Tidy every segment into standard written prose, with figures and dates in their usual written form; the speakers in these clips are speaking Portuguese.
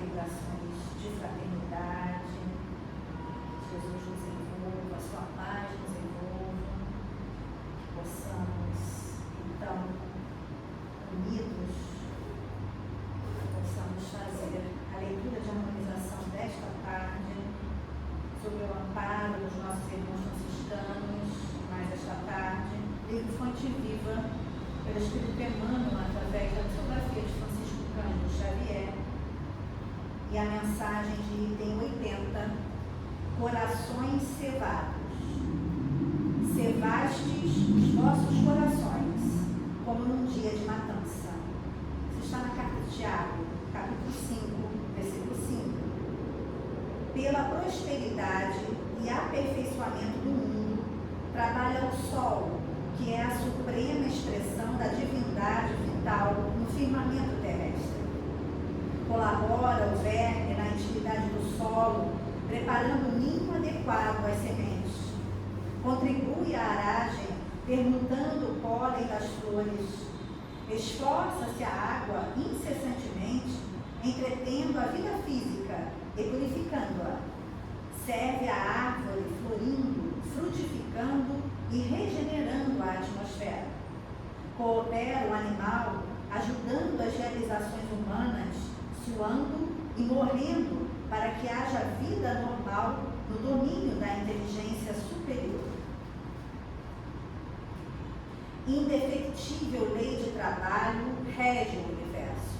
vibrações de fraternidade. Jesus nos envolva, a sua paz nos envolva, que possamos, então, unidos, possamos fazer a leitura de harmonização desta tarde sobre o amparo dos nossos irmãos franciscanos, mais esta tarde, livro Fonte Viva, pelo Espírito Emmanuel, através da psicografia de Francisco Cândido Xavier, e a mensagem de item 80, corações cevados. Cevastes os vossos corações, como num dia de matança. Isso está na carta de Tiago, capítulo 5, versículo 5. Pela prosperidade e aperfeiçoamento do mundo, trabalha o sol, que é a suprema expressão da divindade vital no firmamento terrestre. Colabora o verme na intimidade do solo, preparando o ninho adequado às sementes. Contribui à aragem, permutando o pólen das flores. Esforça-se a água incessantemente, entretendo a vida física e purificando-a. Serve a árvore florindo, frutificando e regenerando a atmosfera. Coopera o animal, ajudando as realizações humanas, suando e morrendo para que haja vida normal no domínio da inteligência superior. Indefectível lei de trabalho rege o universo.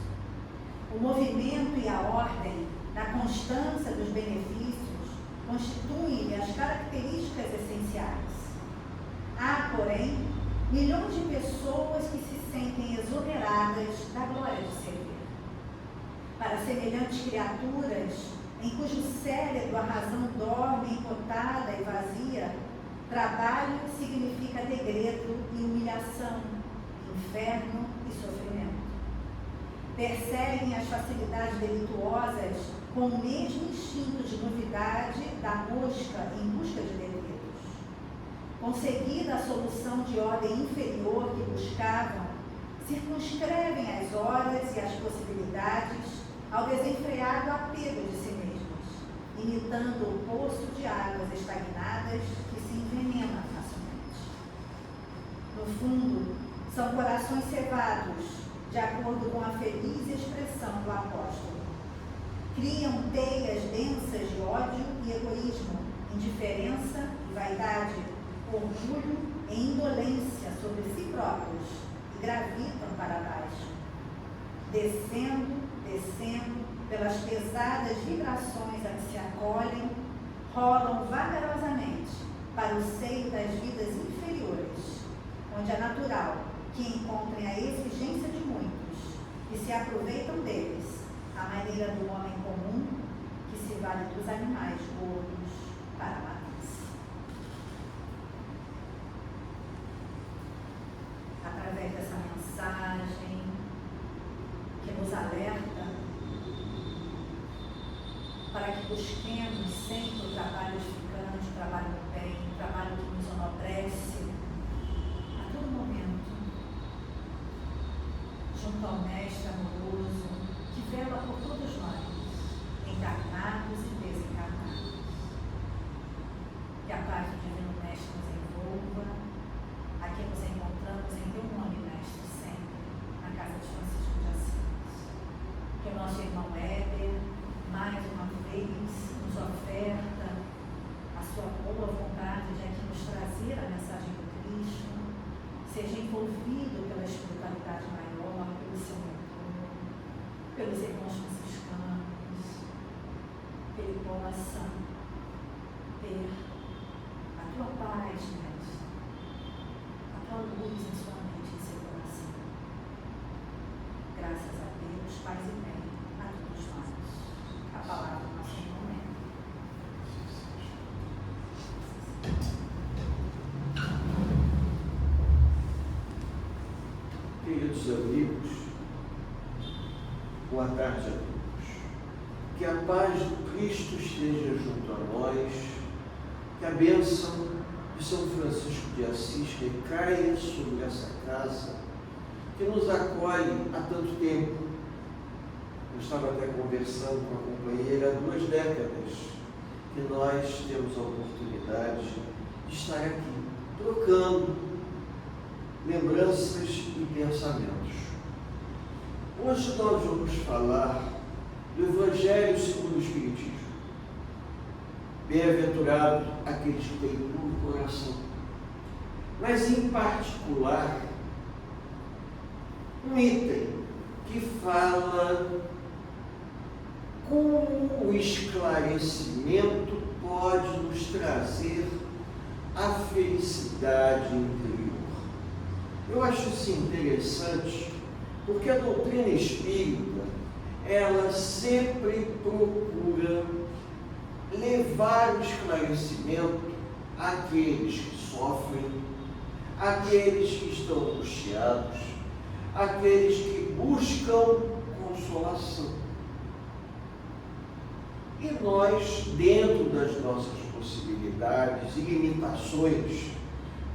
O movimento e a ordem da constância dos benefícios constituem-lhe as características essenciais. Há, porém, milhões de pessoas que se sentem exoneradas da glória de servir. Para semelhantes criaturas, em cujo cérebro a razão dorme empotada e vazia, trabalho significa degredo e humilhação, inferno e sofrimento. Perseguem as facilidades delituosas com o mesmo instinto de novidade da mosca em busca de delitos. Conseguida a solução de ordem inferior que buscavam, circunscrevem as horas e as possibilidades ao desenfreado apego de si mesmos, imitando o poço de águas estagnadas que se envenena facilmente. No fundo, são corações cevados, de acordo com a feliz expressão do apóstolo. Criam teias densas de ódio e egoísmo, indiferença e vaidade, orgulho e indolência sobre si próprios e gravitam para baixo. Descendo pelas pesadas vibrações a que se acolhem, rolam vagarosamente para o seio das vidas inferiores, onde é natural que encontrem a exigência de muitos e se aproveitam deles, à maneira do homem comum que se vale dos animais gordos para a matança. Através dessa mensagem que nos alerta para que busquemos sempre o trabalho edificante, o trabalho do bem, o trabalho que nos enobrece a todo momento, junto ao Mestre amoroso que vela por todos nós, encarnados e desencarnados. Que a paz do Divino Mestre nos envolva. Aqui nos encontramos em teu nome, Mestre, sempre, na casa de Francisco de Assis. Que o nosso irmão Éder, mais uma vez, nos oferta a sua boa vontade de aqui nos trazer a mensagem do Cristo, seja envolvido pela espiritualidade maior, pelo seu mentor, pelos irmãos franciscanos, que ele possa ter a tua paz, Mestre, a tua luz em sua mente e em seu coração. Graças a Deus, paz e bem a todos nós. A palavra do nosso momento. Queridos amigos, boa tarde a todos. Que a paz do Cristo esteja junto a nós, que a bênção de São Francisco de Assis recaia sobre essa casa, que nos acolhe há tanto tempo, nos estava até conversando com a companheira há 2 décadas que nós temos a oportunidade de estar aqui, trocando lembranças e pensamentos. Hoje nós vamos falar do Evangelho segundo o Espiritismo. Bem-aventurado aqueles que têm puro coração. Mas, em particular, um item que fala como o esclarecimento pode nos trazer a felicidade interior. Eu acho isso interessante, porque a doutrina espírita, ela sempre procura levar o esclarecimento àqueles que sofrem, àqueles que estão angustiados, àqueles que buscam consolação. E nós, dentro das nossas possibilidades e limitações,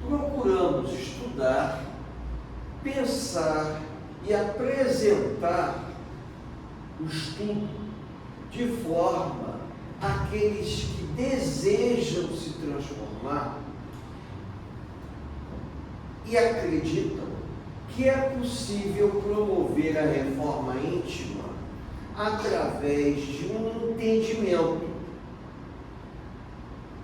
procuramos estudar, pensar e apresentar o estudo de forma àqueles que desejam se transformar e acreditam que é possível promover a reforma íntima através de um entendimento.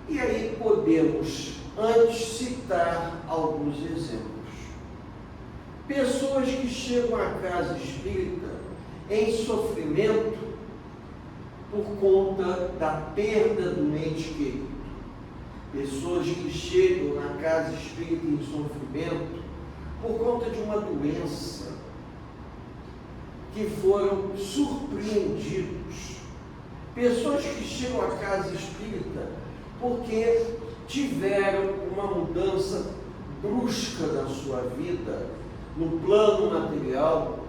E aí podemos, antes, citar alguns exemplos. Pessoas que chegam à casa espírita em sofrimento por conta da perda do ente querido. Pessoas que chegam na casa espírita em sofrimento por conta de uma doença, que foram surpreendidos. Pessoas que chegam à casa espírita porque tiveram uma mudança brusca na sua vida, no plano material,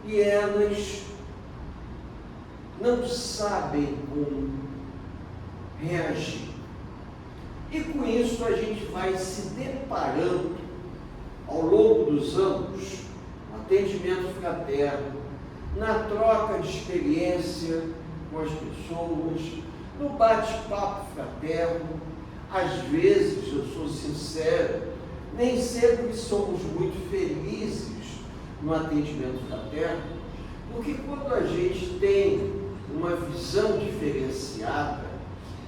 e elas não sabem como reagir. E com isso a gente vai se deparando ao longo dos anos, no atendimento fraterno, na troca de experiência com as pessoas, no bate-papo fraterno. Às vezes, eu sou sincero, nem sempre somos muito felizes no atendimento fraterno, porque quando a gente tem uma visão diferenciada,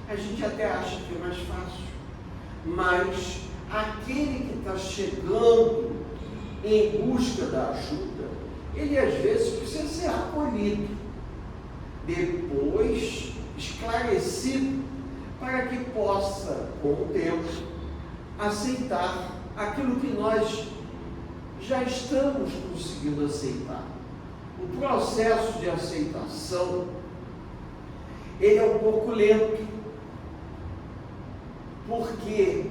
a gente até acha que é mais fácil. Mas aquele que está chegando em busca da ajuda, ele às vezes precisa ser acolhido, depois esclarecido, para que possa, com o tempo, aceitar aquilo que nós já estamos conseguindo aceitar. O processo de aceitação, ele é um pouco lento, porque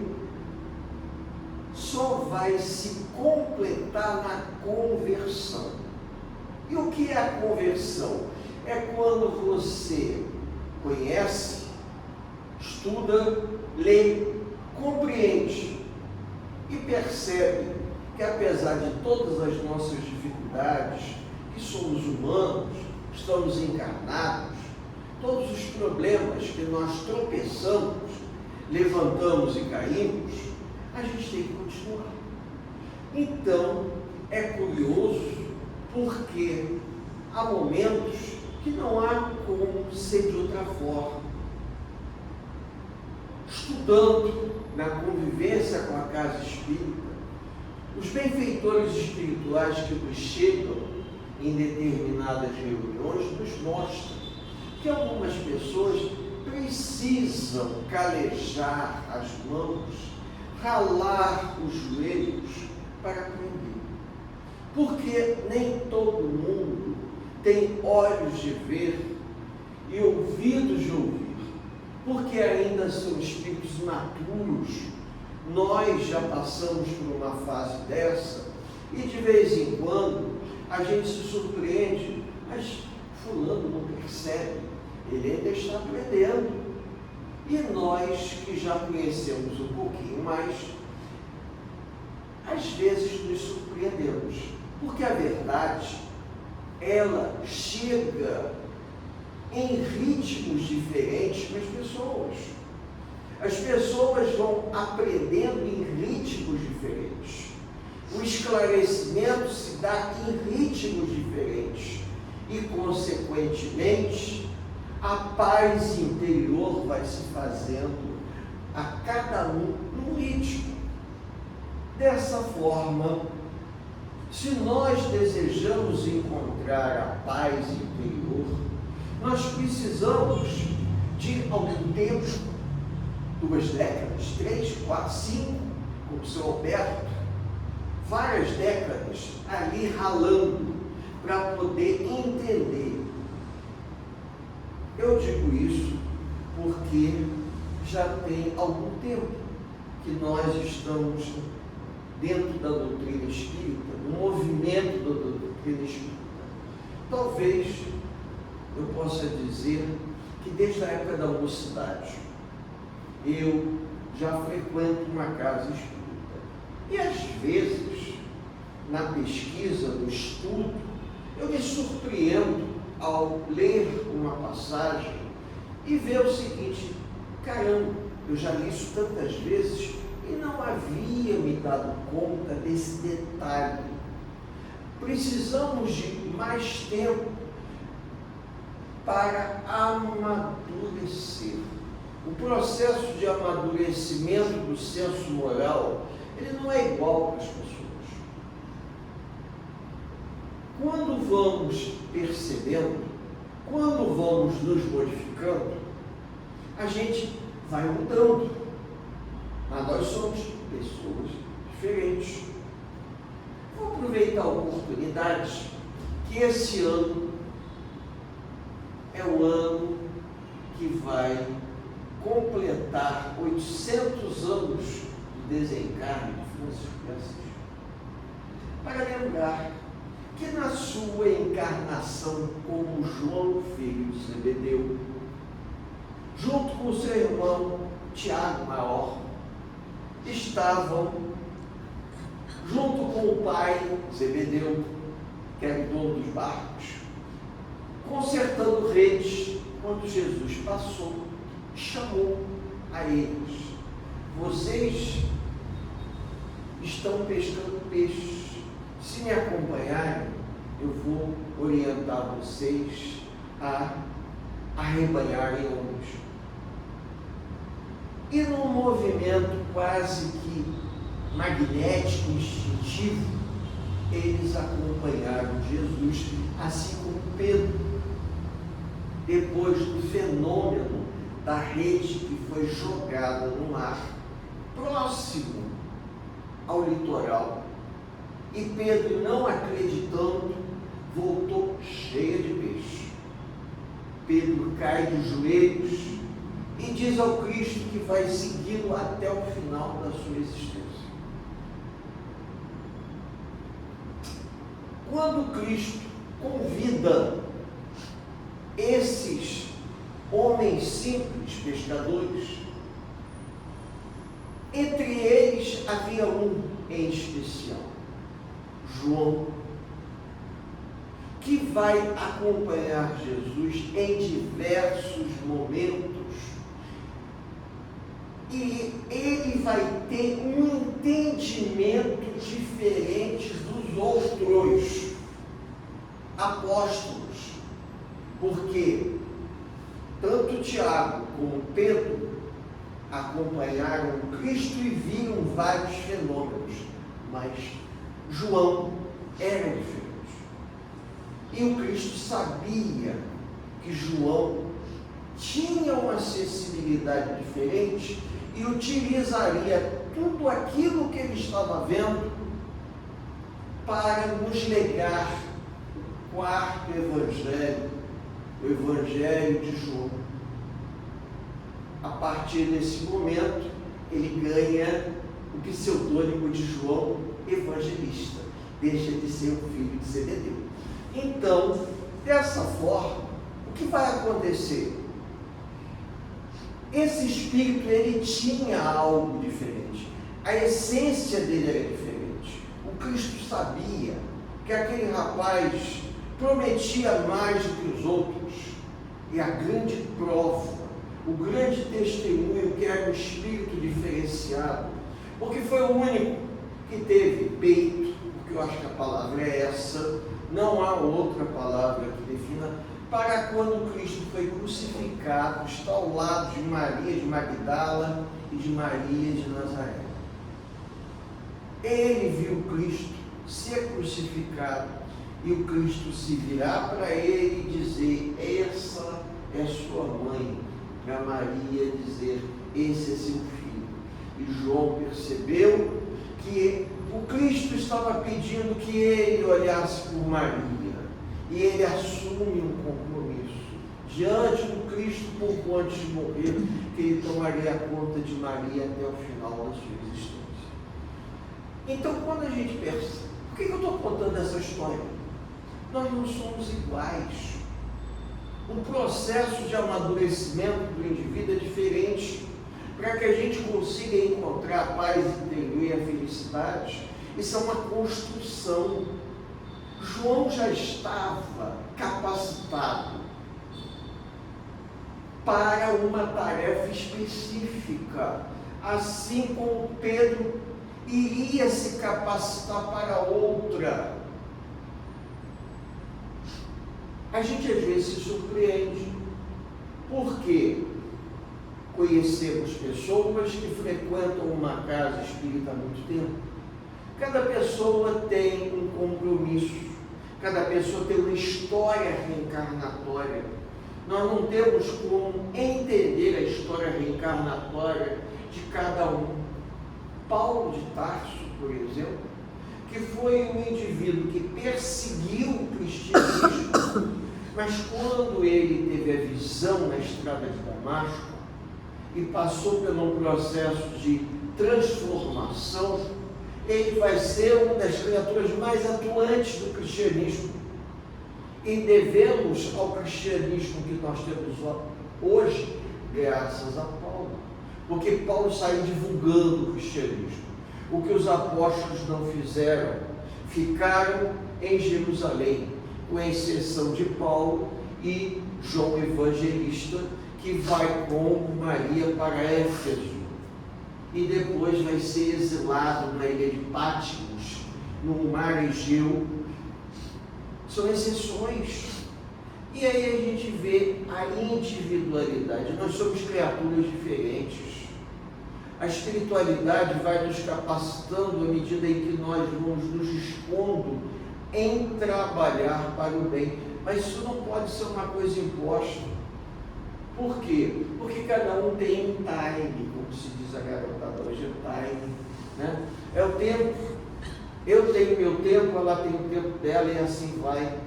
só vai se completar na conversão. E o que é a conversão? É quando você conhece, estuda, lê, compreende e percebe que, apesar de todas as nossas dificuldades, que somos humanos, estamos encarnados, todos os problemas que nós tropeçamos, levantamos e caímos, a gente tem que continuar. Então, é curioso, porque há momentos que não há como ser de outra forma. Estudando na convivência com a casa espírita, os benfeitores espirituais que nos chegam em determinadas reuniões nos mostram que algumas pessoas precisam calejar as mãos, ralar os joelhos para aprender. Porque nem todo mundo tem olhos de ver e ouvidos de ouvir, porque ainda são espíritos imaturos. Nós já passamos por uma fase dessa e de vez em quando a gente se surpreende, mas fulano não percebe, ele ainda está aprendendo. E nós que já conhecemos um pouquinho mais, às vezes nos surpreendemos, porque a verdade ela chega em ritmos diferentes para as pessoas. As pessoas vão aprendendo em ritmos diferentes. O esclarecimento se dá em ritmos diferentes. E, consequentemente, a paz interior vai se fazendo a cada um num ritmo. Dessa forma, se nós desejamos encontrar a paz interior, nós precisamos de algum tempo, 2 décadas, 3, 4, 5, como o seu Alberto, várias décadas ali ralando para poder entender. Eu digo isso porque já tem algum tempo que nós estamos dentro da doutrina espírita, no movimento da doutrina espírita. Talvez eu possa dizer que desde a época da mocidade eu já frequento uma casa espírita. E às vezes, na pesquisa, no estudo, eu me surpreendo ao ler uma passagem e ver o seguinte: caramba, eu já li isso tantas vezes e não havia me dado conta desse detalhe. Precisamos de mais tempo para amadurecer. O processo de amadurecimento do senso moral, ele não é igual para as pessoas. Quando vamos percebendo, quando vamos nos modificando, a gente vai mudando. Mas nós somos pessoas diferentes. Vou aproveitar a oportunidade que esse ano é o ano que vai completar 800 anos do desencarne de Francisco de Assis, para lembrar que na sua encarnação como João, filho de Zebedeu, junto com seu irmão Tiago Maior, estavam junto com o pai Zebedeu, que era o dono dos barcos, consertando redes, quando Jesus passou e chamou a eles: vocês estão pescando peixes, se me acompanharem, eu vou orientar vocês a arrebanharem homens. E num movimento quase que magnético, instintivo, eles acompanharam Jesus, assim como Pedro, depois do fenômeno da rede que foi jogada no mar, próximo ao litoral. E Pedro, não acreditando, voltou cheio de peixe. Pedro cai de joelhos e diz ao Cristo que vai segui-lo até o final da sua existência. Quando Cristo convida esses homens simples, pescadores, entre eles havia um em especial, João, que vai acompanhar Jesus em diversos momentos, e ele vai ter um entendimento diferente dos outros apóstolos, porque tanto Tiago como Pedro acompanharam Cristo e viram vários fenômenos, mas João era diferente. E o Cristo sabia que João tinha uma sensibilidade diferente e utilizaria tudo aquilo que ele estava vendo para nos legar o quarto evangelho, o Evangelho de João. A partir desse momento, ele ganha o pseudônimo de João Evangelista, deixa de ser o filho de Zebedeu. Então, dessa forma, o que vai acontecer? Esse espírito, ele tinha algo diferente, a essência dele era diferente. O Cristo sabia que aquele rapaz prometia mais do que os outros, e a grande prova, o grande testemunho que era um espírito diferenciado, porque foi o único que teve peito, porque eu acho que a palavra é essa, não há outra palavra que defina, para quando Cristo foi crucificado, está ao lado de Maria de Magdala e de Maria de Nazaré. Ele viu Cristo ser crucificado e o Cristo se virar para ele e dizer: essa é sua mãe. Para Maria dizer: esse é seu filho. E João percebeu que o Cristo estava pedindo que ele olhasse por Maria. E ele assume um compromisso diante do Cristo pouco antes de morrer, que ele tomaria conta de Maria até o final da sua existência. Então, quando a gente pensa, por que eu estou contando essa história? Nós não somos iguais. O processo de amadurecimento do indivíduo é diferente. Para que a gente consiga encontrar a paz interior e a felicidade, isso é uma construção. João já estava capacitado para uma tarefa específica, assim como Pedro iria se capacitar para outra. A gente às vezes se surpreende, porque conhecemos pessoas que frequentam uma casa espírita há muito tempo. Cada pessoa tem um compromisso, cada pessoa tem uma história reencarnatória. Nós não temos como entender a história reencarnatória de cada um. Paulo de Tarso, por exemplo, que foi um indivíduo que perseguiu o cristianismo, mas quando ele teve a visão na estrada de Damasco e passou por um processo de transformação, ele vai ser uma das criaturas mais atuantes do cristianismo. E devemos ao cristianismo que nós temos hoje, graças a Paulo. Porque Paulo saiu divulgando o cristianismo. O que os apóstolos não fizeram, ficaram em Jerusalém, com exceção de Paulo e João Evangelista, que vai com Maria para Éfeso. E depois vai ser exilado na ilha de Patmos, no mar Egeu. São exceções. E aí a gente vê a individualidade. Nós somos criaturas diferentes. A espiritualidade vai nos capacitando à medida em que nós vamos nos expondo em trabalhar para o bem. Mas isso não pode ser uma coisa imposta. Por quê? Porque cada um tem um time, como se diz a garotada hoje, é time, né? É o tempo. Eu tenho meu tempo, ela tem o tempo dela e assim vai.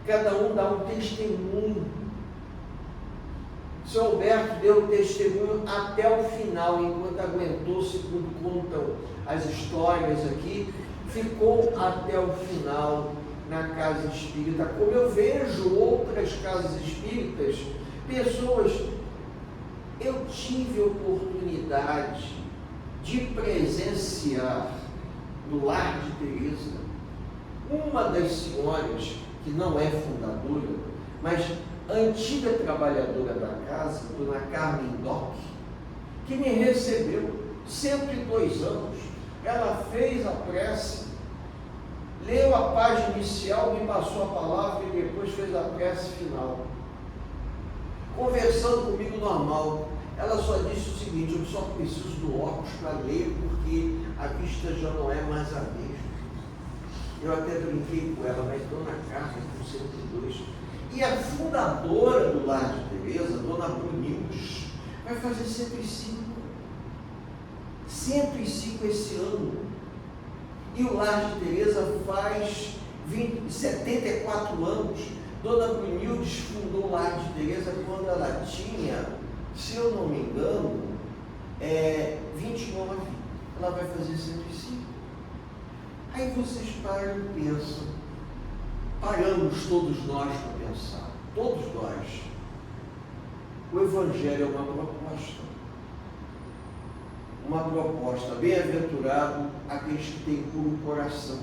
Cada um dá um testemunho. O Sr. Alberto deu um testemunho até o final, enquanto aguentou, segundo contam as histórias aqui, ficou até o final na casa espírita. Como eu vejo outras casas espíritas, pessoas, eu tive oportunidade de presenciar no lar de Teresa, uma das senhoras, que não é fundadora, mas antiga trabalhadora da casa, dona Carmen Doc, que me recebeu, 102 anos, ela fez a prece, leu a página inicial, me passou a palavra e depois fez a prece final. Conversando comigo normal, ela só disse o seguinte: eu só preciso do óculos para ler, porque a vista já não é mais a mesma. Eu até brinquei com ela, mas dona Carmen, com 102, e a fundadora do Lar de Teresa, dona Brunildes, vai fazer 105. 105 esse ano. E o Lar de Teresa faz 74 anos. Dona Brunildes fundou o Lar de Teresa quando ela tinha, se eu não me engano, 29. Ela vai fazer 105. Aí vocês param e pensam, paramos todos nós para pensar, todos nós. O Evangelho é uma proposta. Uma proposta, bem-aventurado aqueles que têm puro coração,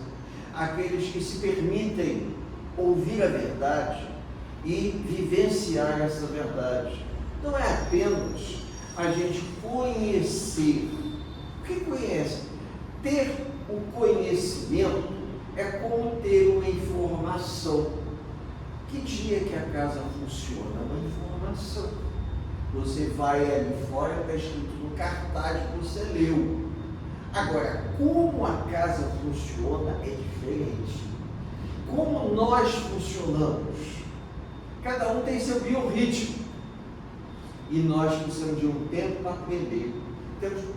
aqueles que se permitem ouvir a verdade e vivenciar essa verdade. Não é apenas a gente conhecer. O que conhece? Ter o conhecimento é como ter uma informação. Que dia que a casa funciona? Uma informação. Você vai ali fora, está escrito no cartaz que você leu. Agora, como a casa funciona é diferente. Como nós funcionamos? Cada um tem seu biorritmo. E nós precisamos de um tempo para aprender.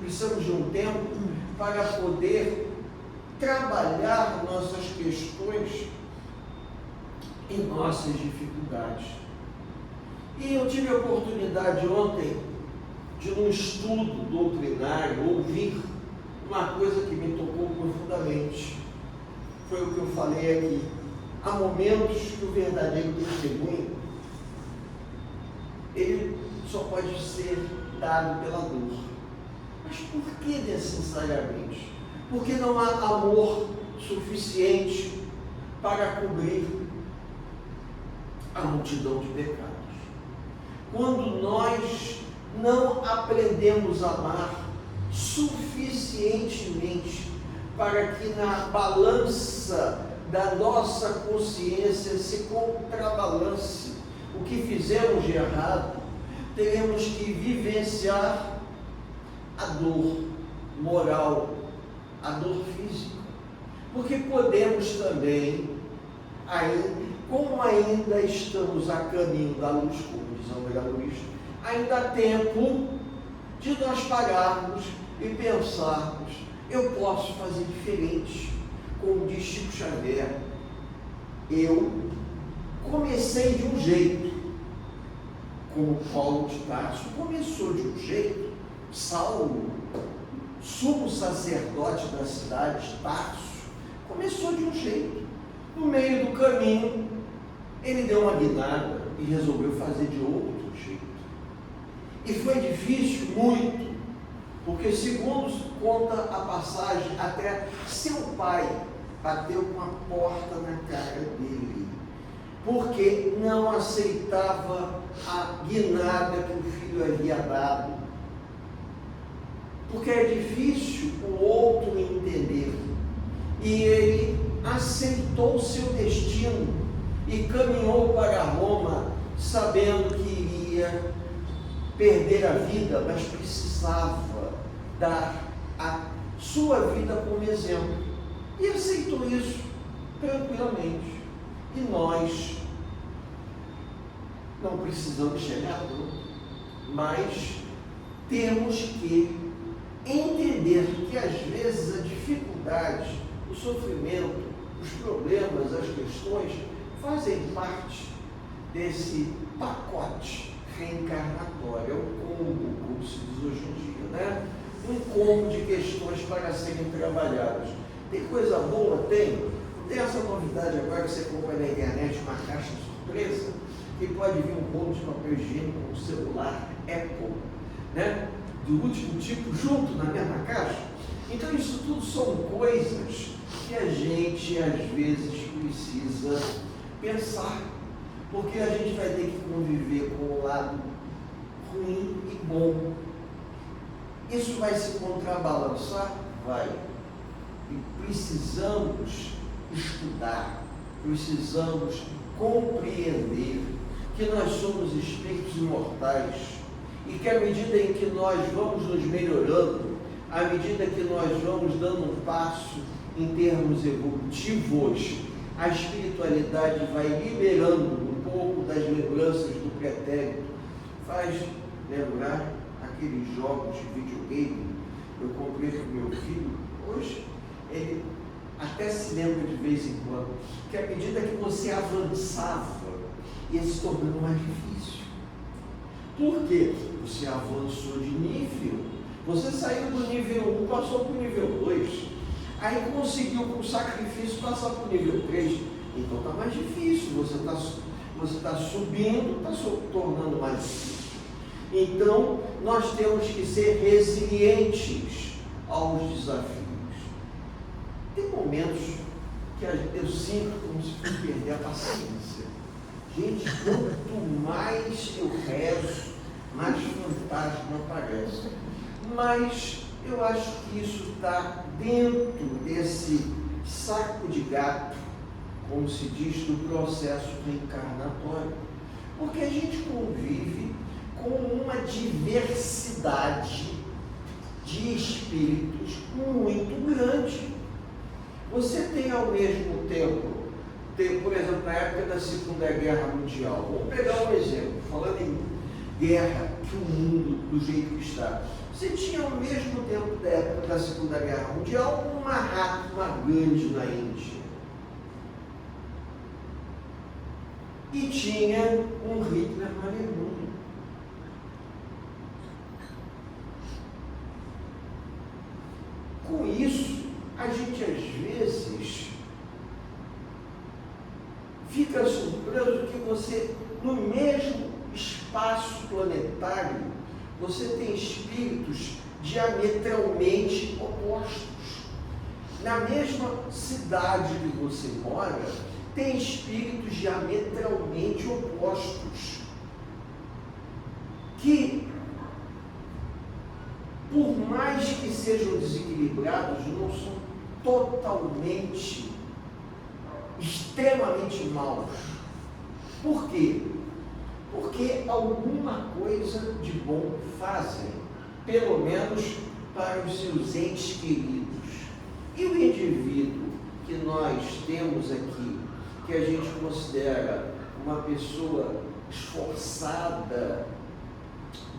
Precisamos de um tempo para poder trabalhar nossas questões e nossas dificuldades. E eu tive a oportunidade ontem de, num estudo doutrinário, ouvir uma coisa que me tocou profundamente. Foi o que eu falei aqui. Há momentos que o verdadeiro testemunho, ele só pode ser dado pela dor. Mas por que necessariamente? Porque não há amor suficiente para cobrir a multidão de pecados. Quando nós não aprendemos a amar suficientemente para que na balança da nossa consciência se contrabalance o que fizemos de errado, teremos que vivenciar a dor moral, a dor física. Porque podemos também, como ainda estamos a caminho da luz, como diz André Luiz, ainda há tempo de nós pararmos e pensarmos: eu posso fazer diferente. Como diz Chico Xavier, eu comecei de um jeito, como Paulo de Tarso começou de um jeito. Saulo, sumo sacerdote da cidade de Tarso, começou de um jeito. No meio do caminho, ele deu uma guinada e resolveu fazer de outro jeito. E foi difícil, muito, porque, segundo conta a passagem, até seu pai bateu com a porta na cara dele, porque não aceitava a guinada que o filho havia dado. Porque é difícil o outro entender. E ele aceitou o seu destino e caminhou para Roma, sabendo que iria perder a vida, mas precisava dar a sua vida como exemplo. E aceitou isso tranquilamente. E nós não precisamos chegar pronto, mas temos que entender que às vezes a dificuldade, o sofrimento, os problemas, as questões fazem parte desse pacote reencarnatório. É um combo, como se diz hoje em dia, né? Um combo de questões para serem trabalhadas. Tem coisa boa? Tem. Tem essa novidade agora que você compra na internet, uma caixa surpresa, que pode vir um rolo de papel higiênico, um celular Apple, né? Do último tipo, junto na mesma caixa. Então isso tudo são coisas que a gente às vezes precisa pensar, porque a gente vai ter que conviver com o lado ruim e bom. Isso vai se contrabalançar? Vai. E precisamos estudar, precisamos compreender que nós somos espíritos imortais e que à medida em que nós vamos nos melhorando, à medida que nós vamos dando um passo em termos evolutivos, a espiritualidade vai liberando um pouco das lembranças do pretérito. Faz lembrar aqueles jogos de videogame. Eu comprei para o meu filho, hoje ele até se lembra de vez em quando, que à medida que você avançava, ia se tornando mais difícil. Por quê? Você avançou de nível, você saiu do nível 1, passou para o nível 2, aí conseguiu com sacrifício passar para o nível 3, então está mais difícil, você está subindo, está se tornando mais difícil. Então, nós temos que ser resilientes aos desafios. Tem momentos que eu sinto como se fosse perder a paciência. Gente, quanto mais eu rezo, mais fantasma aparece. Mas eu acho que isso está dentro desse saco de gato, como se diz, do processo reencarnatório. Porque a gente convive com uma diversidade de espíritos muito grande. Você tem ao mesmo tempo, por exemplo, na época da Segunda Guerra Mundial, vamos pegar um exemplo, falando em guerra, que o mundo do jeito que está. Você tinha ao mesmo tempo da época da Segunda Guerra Mundial um Mahatma Gandhi na Índia. E tinha um Hitler na Alemanha. Com isso, a gente às vezes fica surpreso que você, no mesmo espaço planetário, você tem espíritos diametralmente opostos. Na mesma cidade que você mora, tem espíritos diametralmente opostos, que, por mais que sejam desequilibrados, não são totalmente, extremamente maus. Por quê? Porque alguma coisa de bom fazem, pelo menos para os seus entes queridos. E o indivíduo que nós temos aqui, que a gente considera uma pessoa esforçada,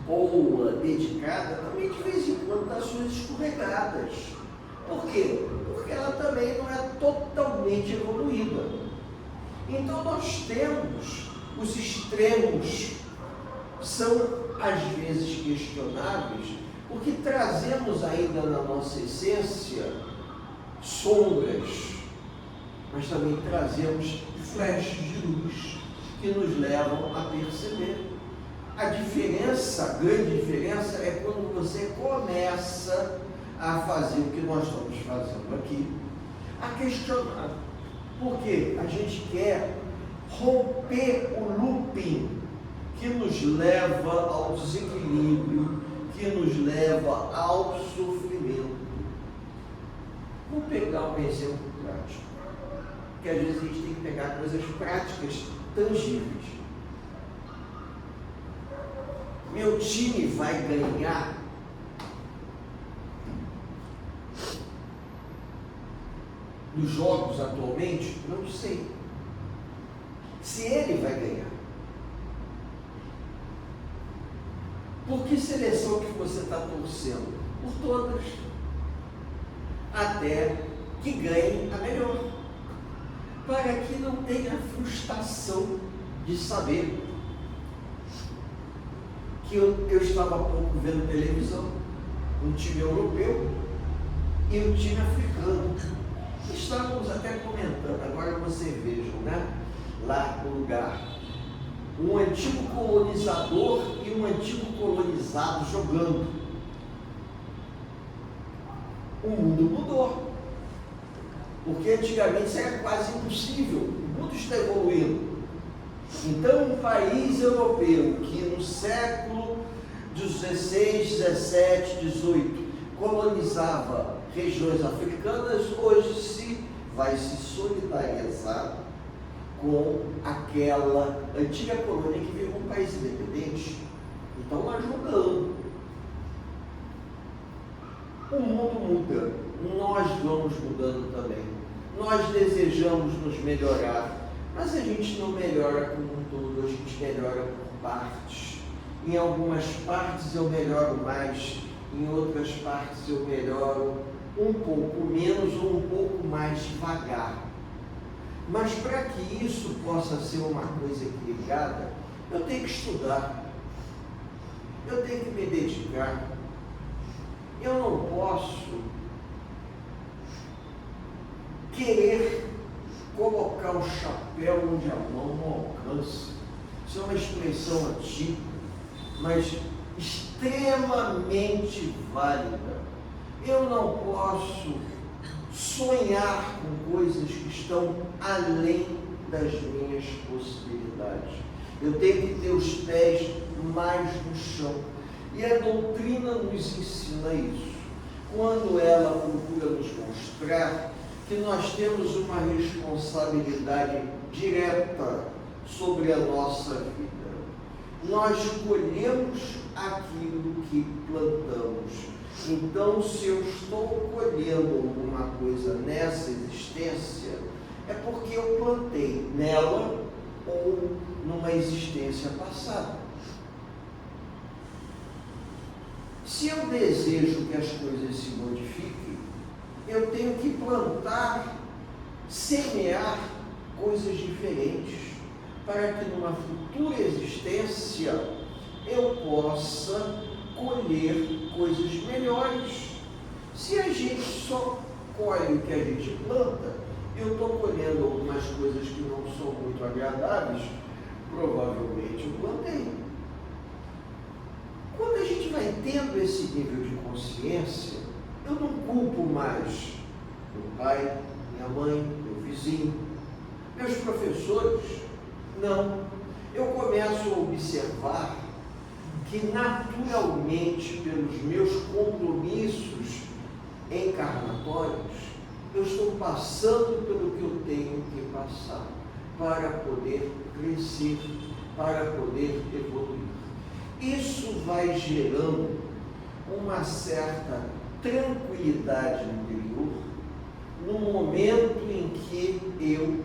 boa, dedicada, também de vez em quando dá suas escorregadas. Por quê? Porque ela também não é totalmente evoluída. Então nós temos os extremos, são às vezes questionáveis, porque trazemos ainda na nossa essência sombras, mas também trazemos flashes de luz que nos levam a perceber. A diferença, a grande diferença, é quando você começa a fazer o que nós estamos fazendo aqui, a questionar. Porque a gente quer romper o looping que nos leva ao desequilíbrio, que nos leva ao sofrimento. Vou pegar um exemplo prático, que às vezes a gente tem que pegar coisas práticas, tangíveis. Meu time vai ganhar nos jogos atualmente? Não sei. Se ele vai ganhar. Por que seleção que você está torcendo? Por todas. Até que ganhe a melhor. Para que não tenha frustração de saber que eu estava há pouco vendo televisão, um time europeu e um time africano. Estávamos até comentando, agora vocês vejam, né? Lá no lugar, um antigo colonizador e um antigo colonizado jogando. O mundo mudou, porque antigamente isso era quase impossível, o mundo está evoluindo. Então, um país europeu que no século XVI, XVII, XVIII colonizava regiões africanas, hoje vai se solidarizar com aquela antiga colônia que virou um país independente. Então, nós mudamos. O mundo muda, nós vamos mudando também. Nós desejamos nos melhorar, mas a gente não melhora como um todo, a gente melhora por partes. Em algumas partes eu melhoro mais, em outras partes eu melhoro um pouco menos ou um pouco mais devagar. Mas para que isso possa ser uma coisa equilibrada, eu tenho que estudar, eu tenho que me dedicar. Eu não posso querer colocar o chapéu onde a mão não alcança. Isso é uma expressão antiga, mas extremamente válida. Eu não posso sonhar com coisas que estão além das minhas possibilidades. Eu tenho que ter os pés mais no chão. E a doutrina nos ensina isso. Quando ela procura nos mostrar que nós temos uma responsabilidade direta sobre a nossa vida. Nós colhemos aquilo que plantamos. Então, se eu estou colhendo alguma coisa nessa existência, é porque eu plantei nela ou numa existência passada. Se eu desejo que as coisas se modifiquem, eu tenho que plantar, semear coisas diferentes, para que numa futura existência eu possa colher coisas melhores. Se a gente só colhe o que a gente planta, eu estou colhendo algumas coisas que não são muito agradáveis, provavelmente eu plantei. Quando a gente vai tendo esse nível de consciência, eu não culpo mais meu pai, minha mãe, meu vizinho, meus professores. Não. Eu começo a observar que naturalmente, pelos meus compromissos encarnatórios, eu estou passando pelo que eu tenho que passar para poder crescer, para poder evoluir. Isso vai gerando uma certa tranquilidade interior no momento em que eu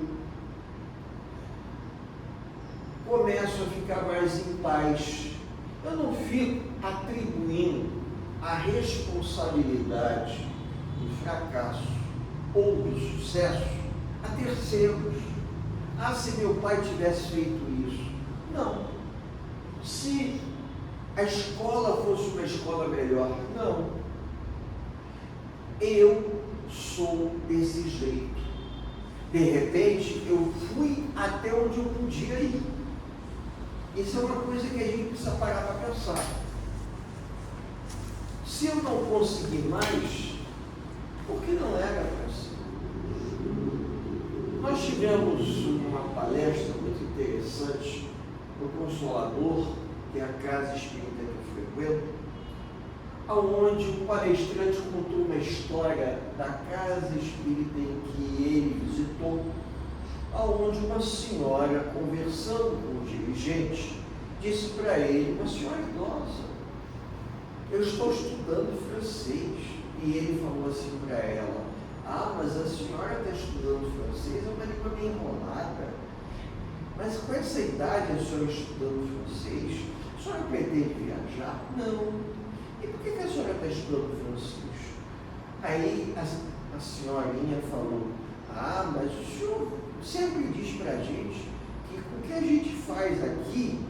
começo a ficar mais em paz. Eu não fico atribuindo a responsabilidade do fracasso ou do sucesso a terceiros. Ah, se meu pai tivesse feito isso. Não. Se a escola fosse uma escola melhor. Não. Eu sou desse jeito. De repente, eu fui até onde eu podia ir. Isso é uma coisa que a gente precisa parar para pensar. Se eu não conseguir mais, por que não era para ser? Nós tivemos uma palestra muito interessante no Consolador, que é a casa espírita que eu frequento, onde o palestrante contou uma história da casa espírita em que ele visitou, onde uma senhora, conversando com o dirigente, disse para ele, uma senhora idosa, eu estou estudando francês. E ele falou assim para ela, ah, mas a senhora está estudando francês, é uma língua bem enrolada. Mas com essa idade a senhora estudando francês, a senhora pretende viajar? Não. E por que a senhora está estudando francês? Aí a senhorinha falou, ah, mas o senhor sempre diz para a gente que com o que a gente faz aqui,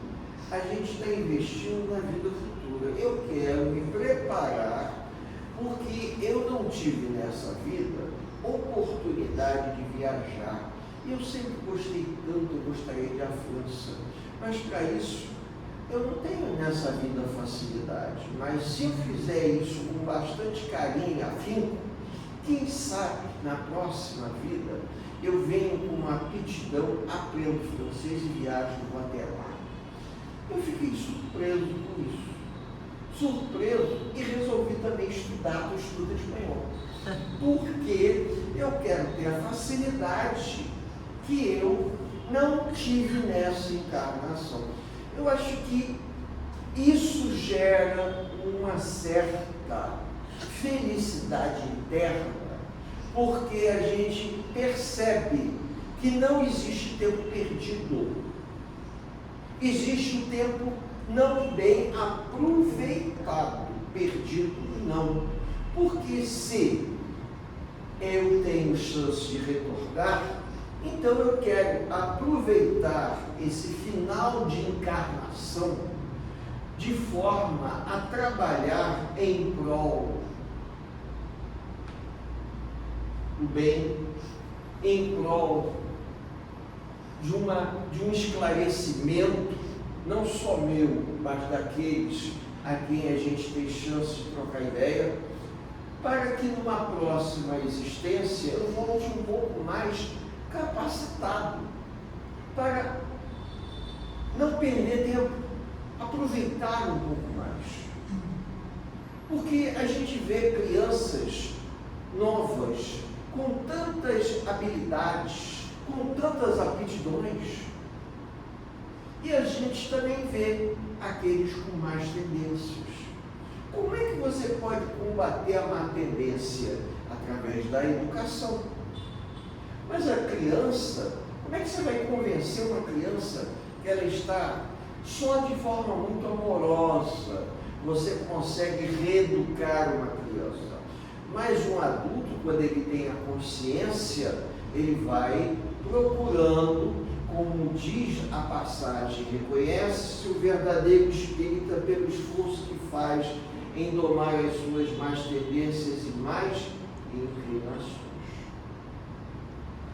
a gente está investindo na vida futura. Eu quero me preparar, porque eu não tive nessa vida oportunidade de viajar. E eu sempre gostei tanto, eu gostaria de ir à França. Mas para isso, eu não tenho nessa vida facilidade. Mas se eu fizer isso com bastante carinho e afinco, quem sabe na próxima vida eu venho com uma aptidão, aprendo francês e viajo até lá. Eu fiquei surpreso com isso. Surpreso e resolvi também estudar o estudo espanhol. Porque eu quero ter a facilidade que eu não tive nessa encarnação. Eu acho que isso gera uma certa felicidade interna, porque a gente percebe que não existe tempo perdido. Existe o tempo não bem aproveitado, perdido não. Porque se eu tenho chance de retornar, então eu quero aproveitar esse final de encarnação de forma a trabalhar em prol do bem, em prol de um esclarecimento, não só meu, mas daqueles a quem a gente tem chance de trocar ideia, para que numa próxima existência eu volte um pouco mais capacitado, para não perder tempo, aproveitar um pouco mais. Porque a gente vê crianças novas, com tantas habilidades, com tantas aptidões, e a gente também vê aqueles com mais tendências. Como é que você pode combater a má tendência? Através da educação. Mas a criança, como é que você vai convencer uma criança que ela está só de forma muito amorosa? Você consegue reeducar uma criança. Mas um adulto, quando ele tem a consciência, ele vai procurando, como diz a passagem, reconhece-se o verdadeiro espírita pelo esforço que faz em domar as suas más tendências e más inclinações.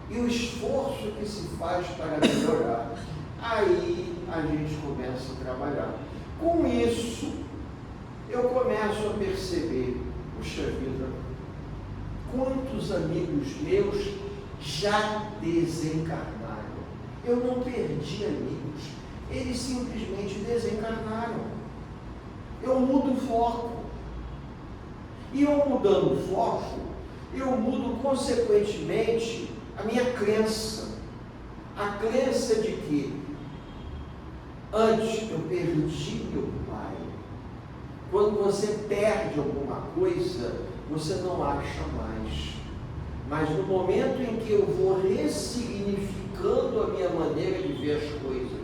E o esforço que se faz para melhorar, aí a gente começa a trabalhar. Com isso, eu começo a perceber, puxa vida, quantos amigos meus já desencarnaram. Eu não perdi amigos, eles simplesmente desencarnaram. Eu mudo o foco. E eu mudando o foco, eu mudo consequentemente a minha crença. A crença de que antes eu perdi meu pai. Quando você perde alguma coisa, você não acha mais. Mas no momento em que eu vou ressignificando a minha maneira de ver as coisas,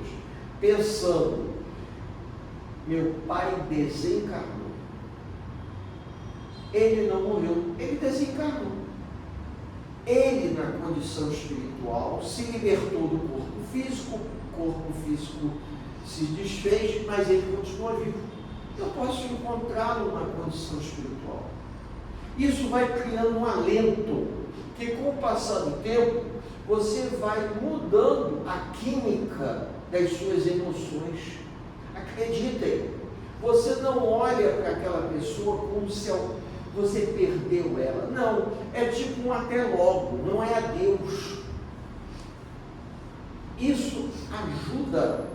pensando, meu pai desencarnou. Ele não morreu, ele desencarnou. Ele, na condição espiritual, se libertou do corpo físico, o corpo físico se desfez, mas ele continua vivo. Eu posso encontrá-lo na condição espiritual. Isso vai criando um alento, que com o passar do tempo, você vai mudando a química das suas emoções. Acreditem, você não olha para aquela pessoa como se você perdeu ela. Não, é tipo um até logo, não é adeus. Isso ajuda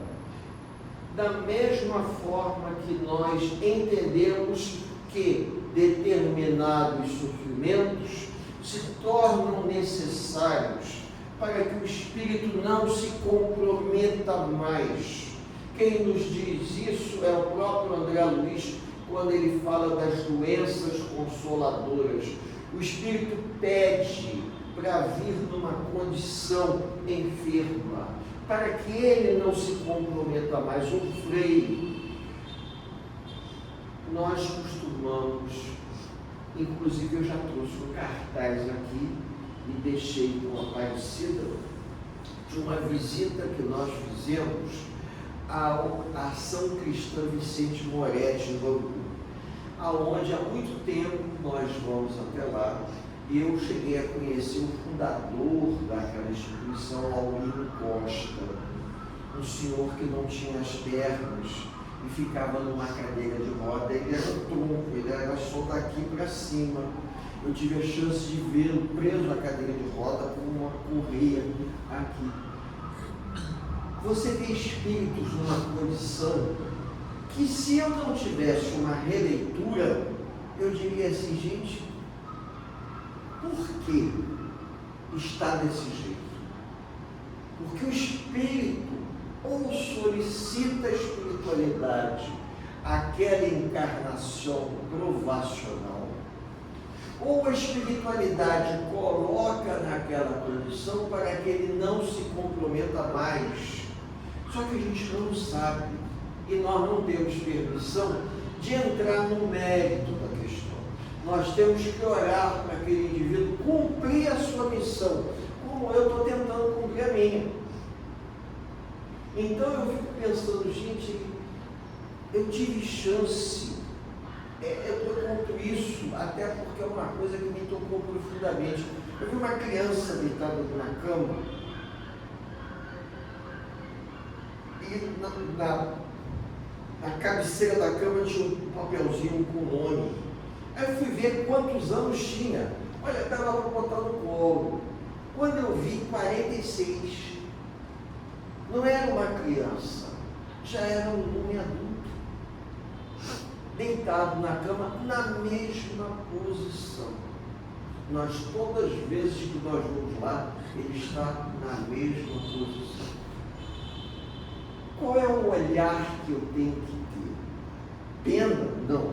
da mesma forma que nós entendemos que determinados sofrimentos se tornam necessários para que o espírito não se comprometa mais. Quem nos diz isso é o próprio André Luiz, quando ele fala das doenças consoladoras. O espírito pede para vir numa condição enferma, para que ele não se comprometa mais, um freio. Nós costumamos, inclusive eu já trouxe um cartaz aqui e deixei com a Aparecida, de uma visita que nós fizemos à Ação Cristã Vicente Moretti, em Bangu, aonde há muito tempo nós vamos até lá. Eu cheguei a conhecer o fundador daquela instituição, Aurino Costa, um senhor que não tinha as pernas e ficava numa cadeira de roda. Ele era um tronco, ele era só daqui para cima. Eu tive a chance de vê-lo preso na cadeira de roda com uma correia aqui. Você vê espíritos numa condição que, se eu não tivesse uma releitura, eu diria assim, gente, por que está desse jeito? Porque o espírito ou solicita a espiritualidade, aquela encarnação provacional, ou a espiritualidade coloca naquela condição para que ele não se comprometa mais. Só que a gente não sabe, e nós não temos permissão de entrar no mérito da questão. Nós temos que orar para aquele indivíduo cumprir a sua missão, como eu estou tentando cumprir a minha. Então eu fico pensando, gente, eu tive chance, eu conto isso, até porque é uma coisa que me tocou profundamente. Eu vi uma criança deitada na cama, e na cabeceira da cama tinha um papelzinho com o nome. Aí eu fui ver quantos anos tinha. Olha, estava para botar no colo. Quando eu vi, 46. Não era uma criança, já era um homem adulto, deitado na cama, na mesma posição. Nós, todas as vezes que nós vamos lá, ele está na mesma posição. Qual é o olhar que eu tenho que ter? Pena? Não.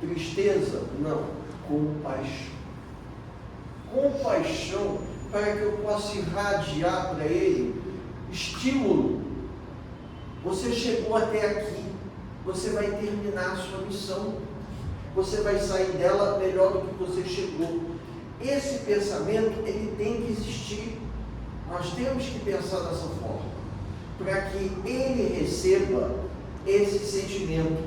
Tristeza? Não. Compaixão. Compaixão para que eu possa irradiar para ele estímulo. Você chegou até aqui, você vai terminar a sua missão, você vai sair dela melhor do que você chegou. Esse pensamento, ele tem que existir. Nós temos que pensar dessa forma, para que ele receba esse sentimento.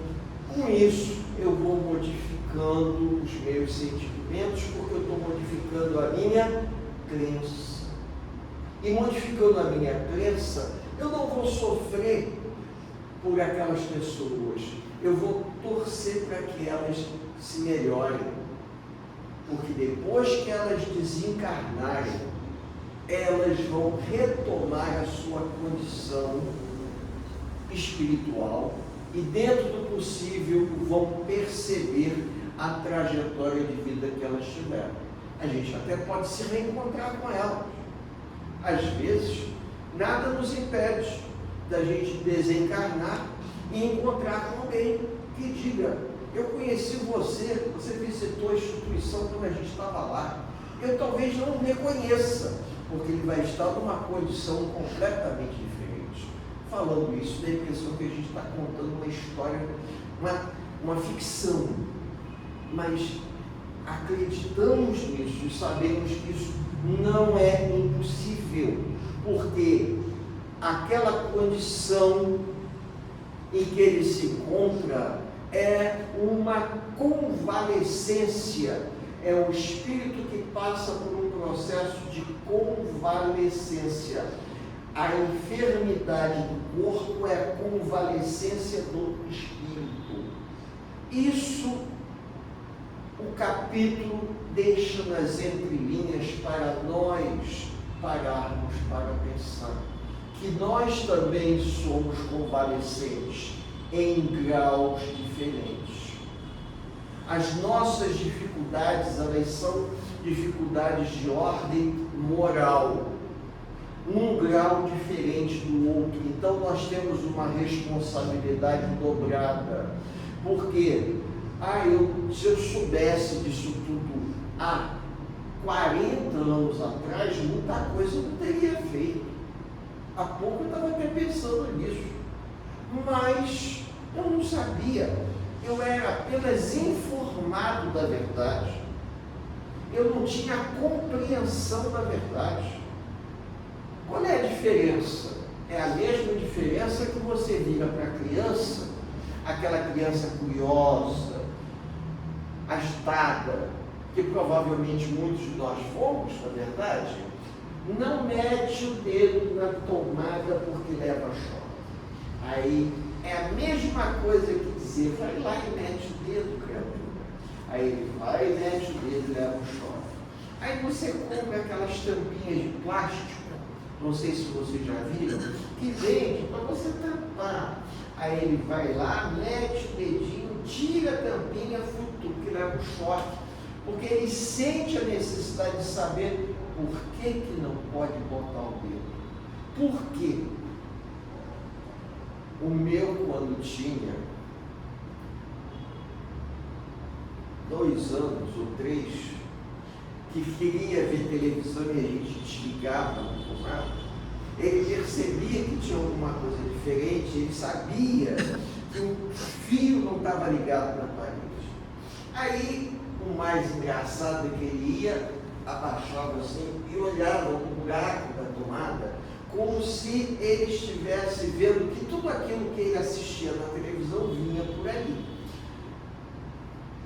Com isso, eu vou modificando os meus sentimentos, porque eu estou modificando a minha crença. E modificando a minha crença, eu não vou sofrer por aquelas pessoas. Eu vou torcer para que elas se melhorem. Porque depois que elas desencarnarem, elas vão retomar a sua condição espiritual e, dentro do possível, vão perceber a trajetória de vida que elas tiveram. A gente até pode se reencontrar com elas. Às vezes, nada nos impede da gente desencarnar e encontrar com alguém que diga: eu conheci você, você visitou a instituição quando a gente estava lá. Eu talvez não o reconheça, porque ele vai estar numa condição completamente diferente. Falando isso, dá a impressão que a gente está contando uma história, uma ficção. Mas acreditamos nisso e sabemos que isso não é impossível, porque aquela condição em que ele se encontra é uma convalescência, é o espírito que passa por um processo de convalescência. A enfermidade do corpo é a convalescência do espírito. Isso o capítulo deixa nas entrelinhas para nós pararmos para pensar que nós também somos convalescentes em graus diferentes. As nossas dificuldades, elas são dificuldades de ordem moral, um grau diferente do outro. Então nós temos uma responsabilidade dobrada. Porque se eu soubesse disso tudo há 40 anos atrás, muita coisa eu não teria feito. Há pouco eu estava até pensando nisso. Mas eu não sabia. Eu era apenas informado da verdade. Eu não tinha compreensão da verdade. Qual é a diferença? É a mesma diferença que você vira para a criança, aquela criança curiosa, agitada, que provavelmente muitos de nós fomos, na verdade, não mete o dedo na tomada porque leva choque. Aí é a mesma coisa que dizer: vai lá e mete o dedo, criatura. Aí ele vai e mete o dedo e leva o choque. Aí você compra aquelas tampinhas de plástico, não sei se vocês já viram, que vende para você tampar. Aí ele vai lá, mete o dedinho, tira a tampinha, que leva o choque, porque ele sente a necessidade de saber por que não pode botar o dedo. Por quê? O meu, quando tinha 2 anos ou 3, que queria ver televisão e a gente desligava no tomado, ele percebia que tinha alguma coisa diferente, ele sabia que o fio não estava ligado na parede. Aí, o mais engraçado é que ele ia, abaixava assim e olhava no buraco da tomada, como se ele estivesse vendo que tudo aquilo que ele assistia na televisão vinha por ali.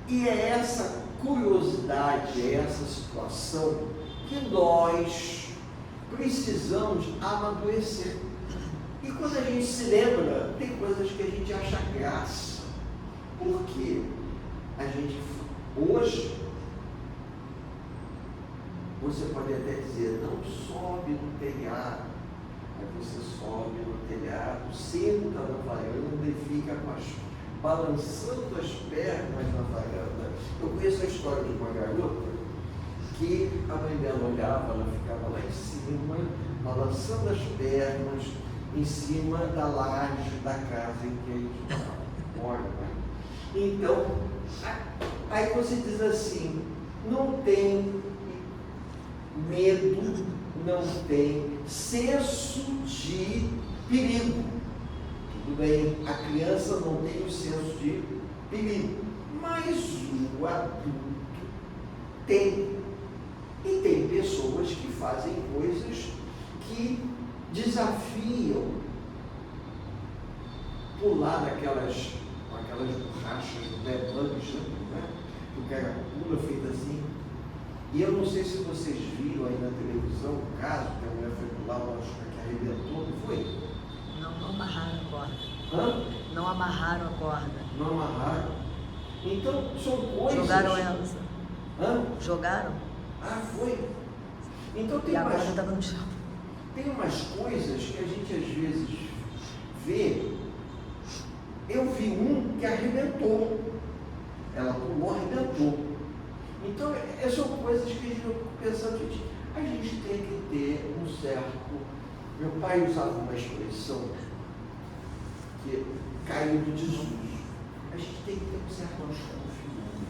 E é essa curiosidade, é essa situação que nós precisamos amadurecer. E quando a gente se lembra, tem coisas que a gente acha graça, porque a gente Hoje, você pode até dizer, não sobe no telhado. Aí você sobe no telhado, senta na varanda e fica balançando as pernas na varanda. Eu conheço a história de uma garota que a mãe dela olhava, ela ficava lá em cima, balançando as pernas em cima da laje da casa em que eles moram. Então, aí você diz assim, não tem medo, não tem senso de perigo. Tudo bem, a criança não tem o senso de perigo, mas o adulto tem. E tem pessoas que fazem coisas que desafiam pular aquelas borrachas do Beblanche, né? O cara pula feito assim. E eu não sei se vocês viram aí na televisão o caso que a mulher foi pular, que arrebentou, não foi? Não amarraram a corda. Hã? Não amarraram a corda. Não amarraram. Então, são coisas... Jogaram ela. Hã? Jogaram? Ah, foi. Então tem e a corda estava no chão. Tem umas coisas que a gente às vezes vê. Eu vi um que arrebentou. Ela pulou, arrebentou. Então, essas são coisas que a gente fica pensando, a gente tem que ter um certo... Meu pai usava uma expressão que caiu do desuso. A gente tem que ter um certo desconfiômetro.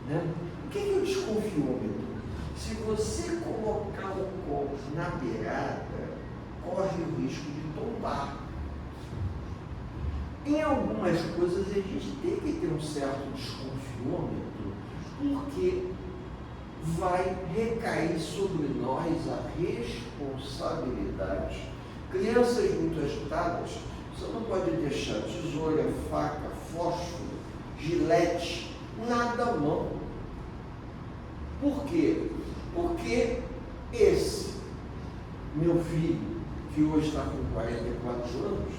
Né? O que é o desconfiômetro? Se você colocar o copo na beirada, corre o risco de tombar. Em algumas coisas a gente tem que ter um certo desconfiômetro, porque vai recair sobre nós a responsabilidade. Crianças muito agitadas, você não pode deixar tesoura, faca, fósforo, gilete, nada à mão. Por quê? Porque esse meu filho, que hoje está com 44 anos,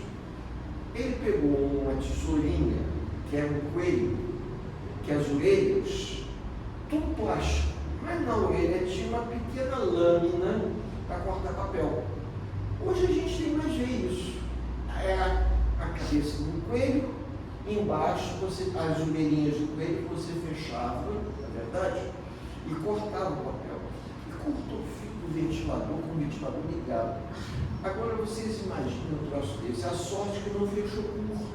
ele pegou uma tesourinha, que era um coelho, que as orelhas, tudo plástico, mas na orelha tinha uma pequena lâmina para cortar papel. Hoje a gente tem mais ver isso. Era a cabeça do coelho, embaixo as orelhinhas do coelho você fechava, na verdade, e cortava o papel. E cortou o fio do ventilador com o ventilador ligado. Agora vocês imaginam um troço desse, a sorte que não fechou curto.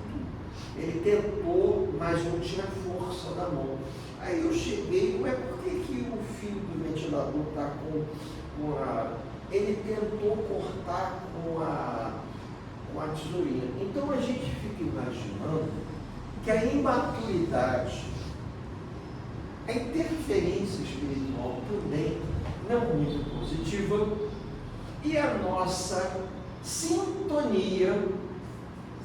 Ele tentou, mas não tinha força na mão. Aí eu cheguei, ué, por que o fio do ventilador está com a... Ele tentou cortar com a tesourinha. Então a gente fica imaginando que a imaturidade, a interferência espiritual também não muito positiva e a nossa sintonia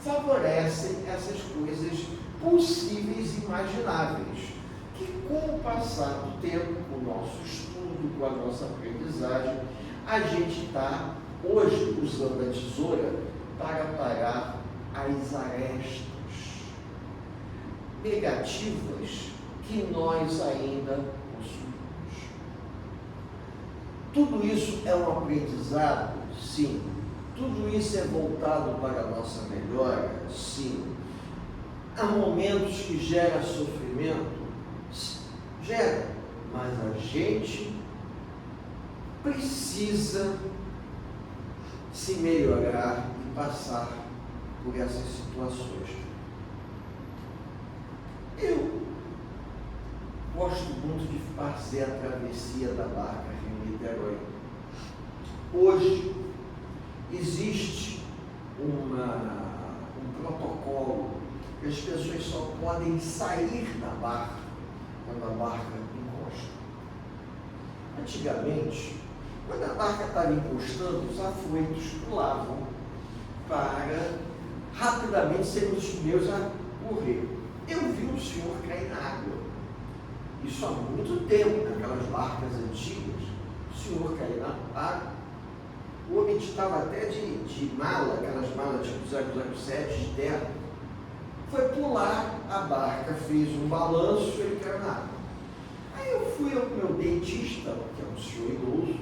favorecem essas coisas possíveis e imagináveis, que com o passar do tempo, com o nosso estudo, com a nossa aprendizagem, a gente está hoje usando a tesoura para parar as arestas negativas que nós ainda possuímos. Tudo isso é um aprendizado? Sim. Tudo isso é voltado para a nossa melhora? Sim. Há momentos que gera sofrimento? Gera, mas a gente precisa se melhorar e passar por essas situações. Eu gosto muito de fazer a travessia da barca Rio-Niterói. Hoje existe um protocolo que as pessoas só podem sair da barca quando a barca encosta. Antigamente, quando a barca estava encostando, os afoitos pulavam para rapidamente serem os primeiros a correr. Eu vi um senhor cair na água. Isso há muito tempo, naquelas barcas antigas. O senhor caiu na água. O homem estava até de mala, aquelas malas tipo 007 de terra. foi pular a barca, fez um balanço, ele caiu na água. Aí eu fui ao meu dentista, que é um senhor idoso,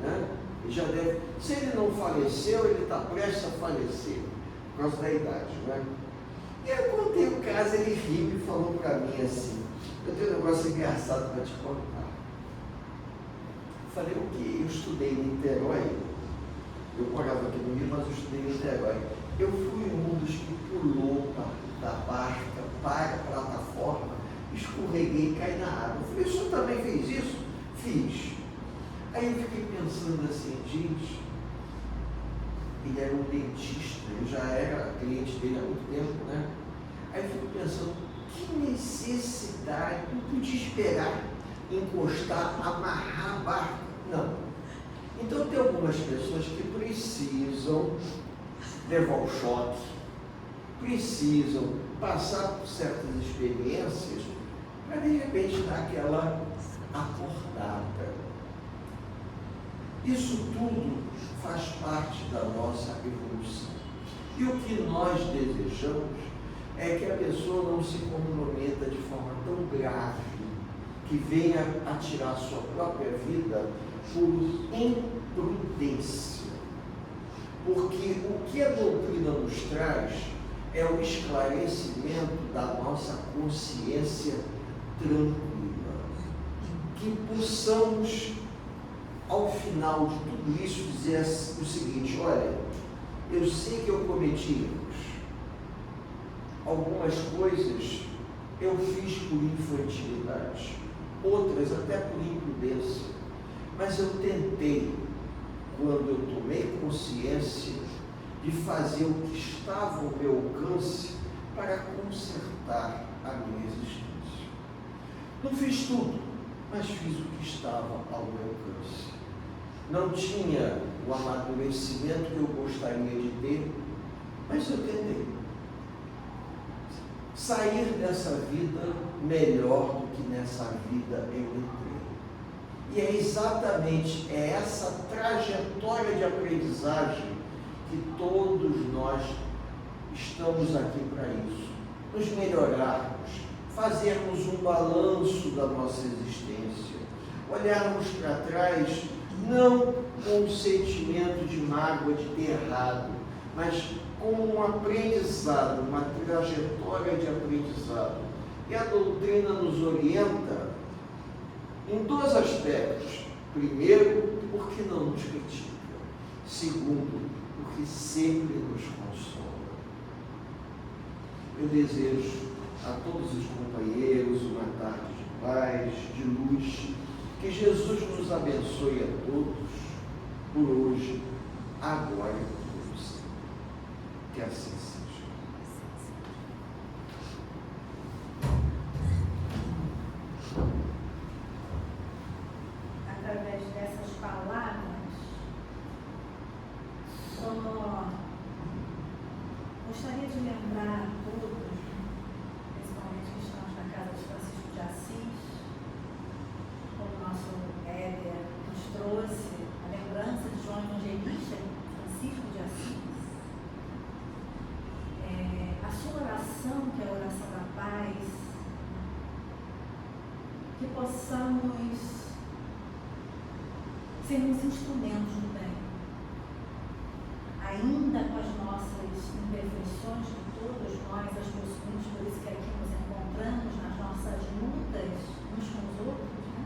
né? Ele já deve, se ele não faleceu, ele está prestes a falecer, por causa da idade, né? E eu contei o caso, ele riu e falou para mim assim, eu tenho um negócio engraçado para te contar. Eu falei, o quê? Eu estudei em Niterói, eu morava aqui no Rio, mas eu estudei em Niterói. Eu fui um dos que pulou da barca para a plataforma, escorreguei e caí na água. Eu falei, o senhor também fez isso? Fiz. Aí eu fiquei pensando assim, gente, ele era um dentista, eu já era cliente dele há muito tempo, né? Aí eu fico pensando, que necessidade, não podia esperar encostar, amarrar a barca. Não. Então tem algumas pessoas que precisam levar o choque, precisam passar por certas experiências para de repente dar aquela acordada. Isso tudo faz parte da nossa evolução. E o que nós desejamos é que a pessoa não se comprometa de forma tão grave que venha a tirar sua própria vida por imprudência. Porque o que a doutrina nos traz é o esclarecimento da nossa consciência tranquila. Que possamos, ao final de tudo isso, dizer o seguinte, olha, eu sei que eu cometi erros. Algumas coisas eu fiz por infantilidade, outras até por imprudência, mas eu tentei, quando eu tomei consciência, de fazer o que estava ao meu alcance para consertar a minha existência. Não fiz tudo, mas fiz o que estava ao meu alcance. Não tinha o amadurecimento que eu gostaria de ter, mas eu tentei. Sair dessa vida melhor do que nessa vida eu entrei. E é exatamente essa trajetória de aprendizagem que todos nós estamos aqui para isso. Nos melhorarmos, fazermos um balanço da nossa existência, olharmos para trás, não com o sentimento de mágoa de ter errado, mas como um aprendizado, uma trajetória de aprendizado. E a doutrina nos orienta em dois aspectos. Primeiro, porque não nos critica. Segundo, porque sempre nos consola. Eu desejo a todos os companheiros uma tarde de paz, de luz, que Jesus nos abençoe a todos, por hoje, agora e por sempre. Que assim seja. Através dessas palavras, só gostaria de lembrar a todos, principalmente que estamos na casa de Francisco de Assis, como o nosso Éder nos trouxe a lembrança de João Evangelista, Francisco de Assis. A sua oração, que é a oração da paz, que possamos sermos instrumentos do bem, ainda com as nossas imperfeições, que todos nós as possuímos, por isso que aqui nos encontramos nas nossas lutas uns com os outros, né?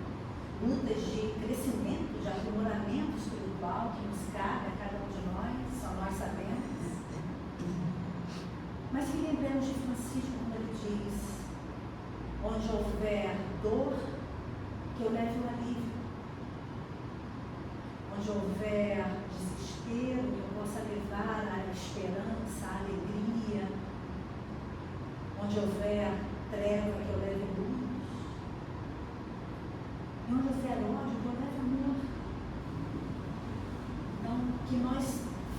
Lutas de crescimento, de aprimoramento espiritual que nos cabe a cada um de nós, só nós sabemos. Mas que lembremos de Francisco quando ele diz, onde houver dor, que eu leve o alívio. Onde houver desespero, que eu possa levar a esperança, a alegria. Onde houver treva, que eu leve luz. E onde houver ódio, que eu leve amor. Então, que nós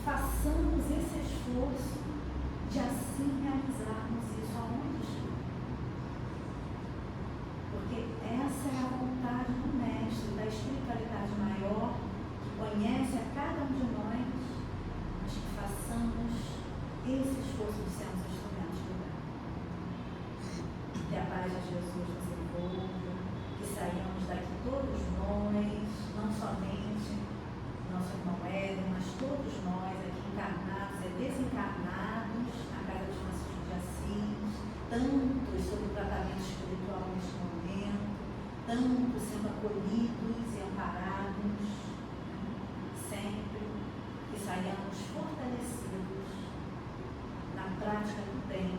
façamos esse esforço de assim realizarmos isso aonde estiver. Porque essa é a vontade do Mestre, da espiritualidade maior, que conhece a cada um de nós, mas que façamos esse esforço de sermos instrumentos do bem. tantos sobre tratamento espiritual neste momento, tantos sendo acolhidos e amparados, sempre que saiamos fortalecidos na prática do bem,